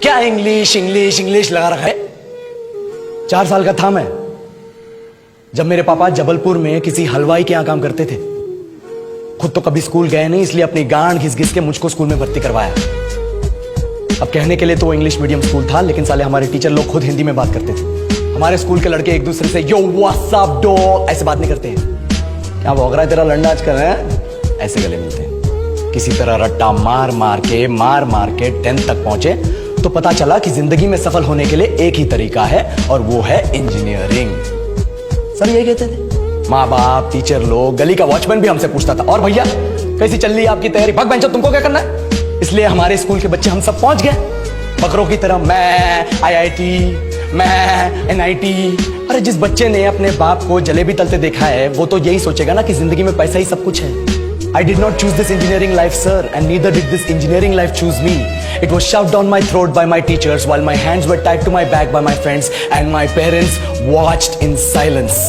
क्या English English English लगा रखा है। 4 साल का था मैं जब मेरे पापा जबलपुर में किसी हलवाई के यहां काम करते थे। खुद तो कभी स्कूल गए नहीं, इसलिए अपनी गांड घिस घिस के मुझको स्कूल में भर्ती करवाया। अब कहने के लिए तो इंग्लिश मीडियम स्कूल था, लेकिन साले हमारे टीचर लोग खुद हिंदी में बात करते थे। हमारे स्कूल के लड़के एक दूसरे से यो व्हाट्स अप डॉग ऐसे बात नहीं करते हैं। क्या भौंक तेरा लंडा आजकल है, ऐसे गले मिलते हैं। किसी तरह रट्टा मार मार के 10th तक पहुंचे तो पता चला कि जिंदगी में सफल होने के लिए एक ही तरीका है और वो है इंजीनियरिंग। सब यही कहते थे, माँ बाप, टीचर लोग, गली का वॉचमैन भी हमसे पूछता था, और भैया कैसी चल रही है आपकी तैयारी? भग बेंचो, तुमको क्या करना है? इसलिए हमारे स्कूल के बच्चे हम सब पहुंच गए बकरों की तरह। मैं IIT, मैं NIT। अरे जिस बच्चे ने अपने बाप को जलेबी तलते देखा है वो तो यही सोचेगा ना कि जिंदगी में पैसा ही सब कुछ है। I did not choose this engineering life, sir, and neither did this engineering life choose me. It was shoved down my throat by my teachers while my hands were tied to my back by my friends and my parents watched in silence.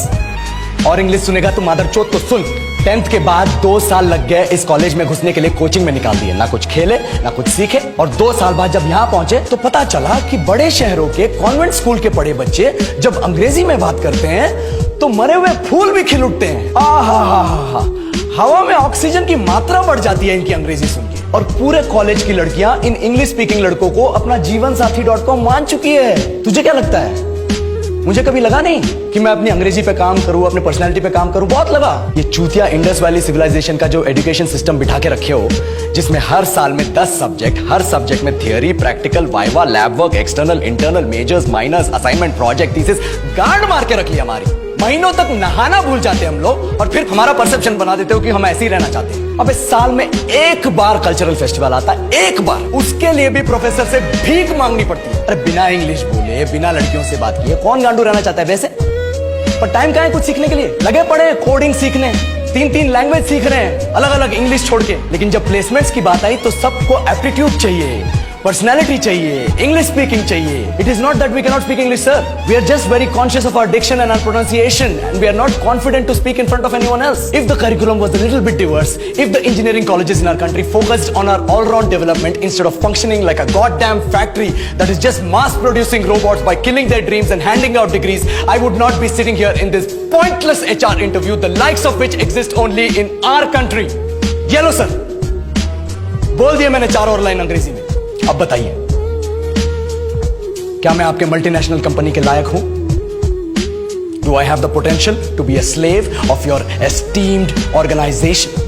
और English सुनेगा तो मादरचोद तो सुन। 10th के बाद 2 साल लग गए इस कॉलेज में घुसने के लिए, कोचिंग में निकाल दिए। ना कुछ खेले ना कुछ सीखे, और 2 साल बाद जब यहाँ पहुंचे तो पता चला कि बड़े शहरों के कॉन्वेंट स्कूल के पढ़े बच्चे जब अंग्रेजी में बात करते हैं तो मरे हुए फूल भी खिल उठते हैं। आहा, हवा में ऑक्सीजन की मात्रा बढ़ जाती है इनकी अंग्रेजी सुन के। और पूरे कॉलेज की लड़कियां इन इंग्लिश स्पीकिंग लड़कों को अपना जीवन साथी.com मान चुकी है। तुझे क्या लगता है? मुझे कभी लगा नहीं कि मैं अपनी अंग्रेजी पे काम करूं, अपनी पर्सनालिटी पे काम करूं। बहुत लगा। ये चूतिया इंडस वैली सिविलाइजेशन का जो एजुकेशन सिस्टम बिठा के रखे हो, जिसमें हर साल में 10 सब्जेक्ट, हर सब्जेक्ट में theory, practical, viva, lab work, external, internal, majors, minors, assignment, project, thesis, गांड मार के रखी हमारी। महीनों तक नहाना भूल जाते हम लोग और फिर हमारा परसेप्शन बना देते हो कि हम ऐसे ही रहना चाहते हैं। अबे साल में एक बार कल्चरल फेस्टिवल आता है, एक बार, उसके लिए भी प्रोफेसर से भीख मांगनी पड़ती है। अरे बिना इंग्लिश बोले, बिना लड़कियों से बात किए कौन गांडू रहना चाहता है वैसे? पर टाइम कहाँ है कुछ सीखने के लिए? लगे पड़े कोडिंग सीखने, 3 लैंग्वेज सीख रहे हैं अलग अलग इंग्लिश छोड़ के। लेकिन जब प्लेसमेंट्स की बात आई तो सबको एप्टीट्यूड चाहिए, पर्सनैलिटी चाहिए, इंग्लिश स्पीकिंग चाहिए। It is not that we can not speak English, sir. We are just very conscious of our diction and our pronunciation and we are not confident to speak in front of anyone else. If the curriculum was a little bit diverse, if the engineering colleges in our country focused on our all-round development instead of functioning like a goddamn factory that is just mass producing robots by killing their dreams and handing out degrees, I would not be sitting here in this pointless HR interview, the likes of which exist only in our country. ये लो sir, बोल दिया मैंने 4 और line अंग्रेजी में। अब बताइए, क्या मैं आपके मल्टीनेशनल कंपनी के लायक हूं? Do I have the potential to be a slave of your esteemed organization?